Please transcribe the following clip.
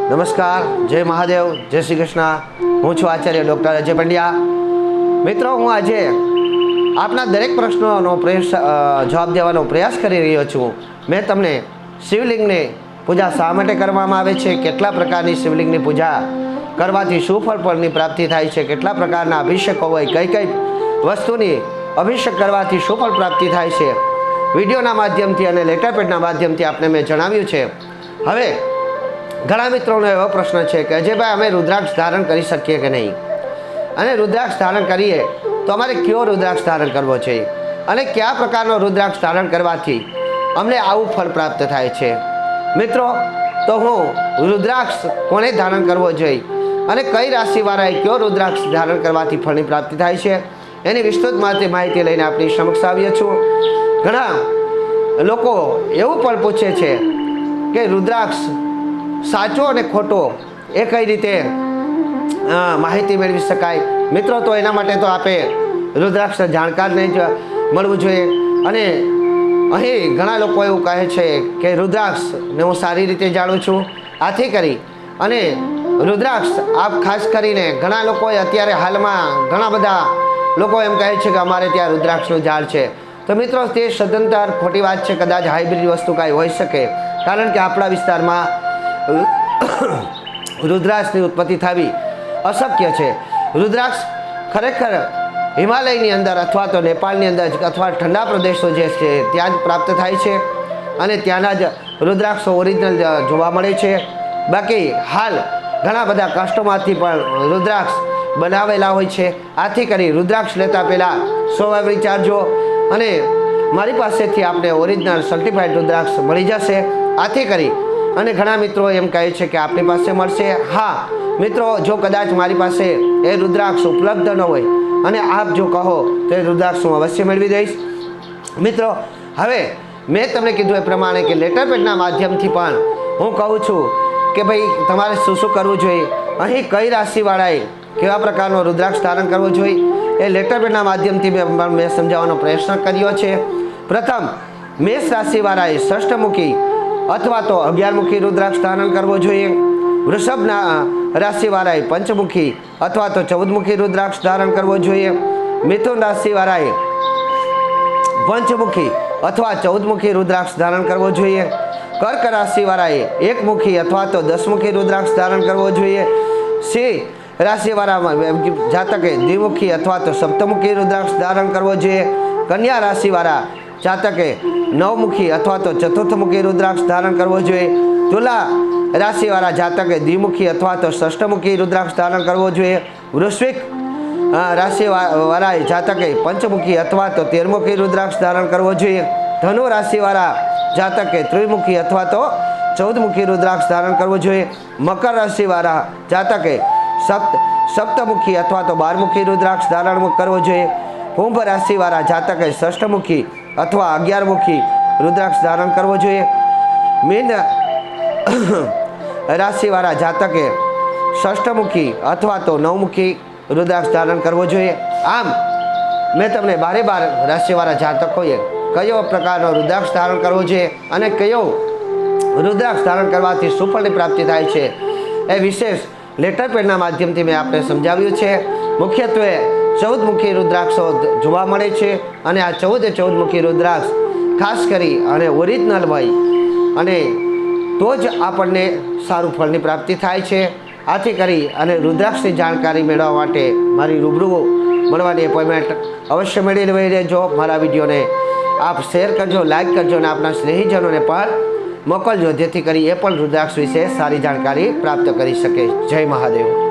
નમસ્કાર, જય મહાદેવ, જય શ્રી કૃષ્ણ। હું છું આચાર્ય ડૉક્ટર અજય પંડ્યા। મિત્રો, હું આજે આપના દરેક પ્રશ્નોનો જવાબ દેવાનો પ્રયાસ કરી રહ્યો છું। મેં તમને શિવલિંગની પૂજા શા માટે કરવામાં આવે છે, કેટલા પ્રકારની શિવલિંગની પૂજા કરવાથી શું ફળની પ્રાપ્તિ થાય છે, કેટલા પ્રકારના અભિષેકો હોય, કઈ કઈ વસ્તુની અભિષેક કરવાથી શું ફળ પ્રાપ્તિ થાય છે, વિડીયોના માધ્યમથી અને લેટર પેડના માધ્યમથી આપને મેં જણાવ્યું છે। હવે ઘણા મિત્રોનો એવો પ્રશ્ન છે કે અજયભાઈ, અમે રુદ્રાક્ષ ધારણ કરી શકીએ કે નહીં, અને રુદ્રાક્ષ ધારણ કરીએ તો અમારે કયો રુદ્રાક્ષ ધારણ કરવો છે, અને કયા પ્રકારનો રુદ્રાક્ષ ધારણ કરવાથી અમને આવું ફળ પ્રાપ્ત થાય છે। મિત્રો, તો હું રુદ્રાક્ષ કોને ધારણ કરવો જોઈએ અને કઈ રાશિવાળાએ કયો રુદ્રાક્ષ ધારણ કરવાથી ફળની પ્રાપ્તિ થાય છે એની વિસ્તૃત માહિતી લઈને આપણી સમક્ષ આવ્યો છું। ઘણા લોકો એવું પણ પૂછે છે કે રુદ્રાક્ષ સાચો અને ખોટો એ કઈ રીતે માહિતી મેળવી શકાય। મિત્રો, તો એના માટે તો આપે રુદ્રાક્ષ જાણકારને જ મળવું જોઈએ। અને અહીં ઘણા લોકો એવું કહે છે કે રુદ્રાક્ષને હું સારી રીતે જાણું છું, આથી કરી અને રુદ્રાક્ષ આપ ખાસ કરીને ઘણા લોકોએ અત્યારે હાલમાં ઘણા બધા લોકો એમ કહે છે કે અમારે ત્યાં રુદ્રાક્ષનું ઝાડ છે। તો મિત્રો, તે સદંતર ખોટી વાત છે। કદાચ હાઇબ્રિડ વસ્તુ કાંઈ હોઈ શકે, કારણ કે આપણા વિસ્તારમાં રુદ્રાક્ષની ઉત્પત્તિ થવી અશક્ય છે। રુદ્રાક્ષ ખરેખર હિમાલયની અંદર અથવા તો નેપાળની અંદર અથવા ઠંડા પ્રદેશો જે છે ત્યાં જ પ્રાપ્ત થાય છે, અને ત્યાંના જ રુદ્રાક્ષો ઓરિજિનલ જોવા મળે છે। બાકી હાલ ઘણા બધા કસ્ટમરથી પણ રુદ્રાક્ષ બનાવેલા હોય છે। આથી કરી રુદ્રાક્ષ લેતા પહેલાં 100 વિચારજો, અને મારી પાસેથી આપણે ઓરિજિનલ સર્ટિફાઈડ રુદ્રાક્ષ મળી જશે। આથી કરી અને ઘણા મિત્રો એમ કહે છે કે આપણી પાસે મળશે। હા મિત્રો, જો કદાચ મારી પાસે એ રુદ્રાક્ષ ઉપલબ્ધ ન હોય અને આપ જો કહો તો એ રુદ્રાક્ષ હું અવશ્ય મેળવી દઈશ। મિત્રો, હવે મેં તમને કીધું એ પ્રમાણે કે લેટર પેડના માધ્યમથી પણ હું કહું છું કે ભાઈ તમારે શું શું કરવું જોઈએ, અહીં કઈ રાશિવાળાએ કેવા પ્રકારનો રુદ્રાક્ષ ધારણ કરવો જોઈએ એ લેટર પેડના માધ્યમથી મેં સમજાવવાનો પ્રયત્ન કર્યો છે। પ્રથમ, મેષ રાશિવાળાએ ષષ્ઠમુખી અથવા તો 11મુખી રુદ્રાક્ષ ધારણ કરવો જોઈએ। વૃષભના રાશિવાળાએ પંચમુખી અથવા તો 14મુખી રુદ્રાક્ષ ધારણ કરવો જોઈએ। મિથુન રાશિવાળાએ પંચમુખી અથવા 14મુખી રુદ્રાક્ષ ધારણ કરવો જોઈએ। કર્ક રાશિવાળાએ 1મુખી અથવા તો 10મુખી રુદ્રાક્ષ ધારણ કરવો જોઈએ। સિંહ રાશિવાળા જાતકે દ્વિમુખી અથવા તો સપ્તમુખી રુદ્રાક્ષ ધારણ કરવો જોઈએ। કન્યા રાશિવાળા જાતકે 9મુખી અથવા તો ચતુર્થમુખી રુદ્રાક્ષ ધારણ કરવો જોઈએ। તુલા રાશિવાળા જાતકે દ્વિમુખી અથવા તો ષષ્ઠમુખી રુદ્રાક્ષ ધારણ કરવો જોઈએ। વૃશ્ચિક રાશિવાળાએ જાતકે પંચમુખી અથવા તો 13મુખી રુદ્રાક્ષ ધારણ કરવો જોઈએ। ધનુ રાશિવાળા જાતકે ત્રિમુખી અથવા તો 14મુખી રુદ્રાક્ષ ધારણ કરવો જોઈએ। મકર રાશિવાળા જાતકે સપ્તમુખી અથવા તો 12મુખી રુદ્રાક્ષ ધારણ કરવો જોઈએ। કુંભ રાશિવાળા જાતકે ષષ્ઠમુખી અથવા 11મુખી રુદ્રાક્ષ ધારણ કરવો જોઈએ। મીન રાશિવાળા જાતકે ષષ્ઠમુખી અથવા તો 9મુખી રુદ્રાક્ષ ધારણ કરવો જોઈએ। આમ મેં તમને 12 રાશિવાળા જાતકોએ કયો પ્રકારનો રુદ્રાક્ષ ધારણ કરવો જોઈએ અને કયો રુદ્રાક્ષ ધારણ કરવાથી સુફળની પ્રાપ્તિ થાય છે એ વિશેષ લેટર પેડના માધ્યમથી મેં આપને સમજાવ્યું છે। મુખ્યત્વે 14મુખી રુદ્રાક્ષો જોવા મળે છે, અને આ 14મુખી રુદ્રાક્ષ ખાસ કરી અને ઓરિજિનલ હોય અને તો જ આપણને સારું ફળની પ્રાપ્તિ થાય છે। આથી કરી અને રુદ્રાક્ષની જાણકારી મેળવવા માટે મારી રૂબરૂ મળવાની એપોઇન્ટમેન્ટ અવશ્ય મેળવી લેજો। મારા વિડીયોને આપ શેર કરજો, લાઈક કરજો અને આપણા સ્નેહીજનોને પણ મોકલજો, જેથી કરી એ પણ રુદ્રાક્ષ વિશે સારી જાણકારી પ્રાપ્ત કરી શકે। જય મહાદેવ।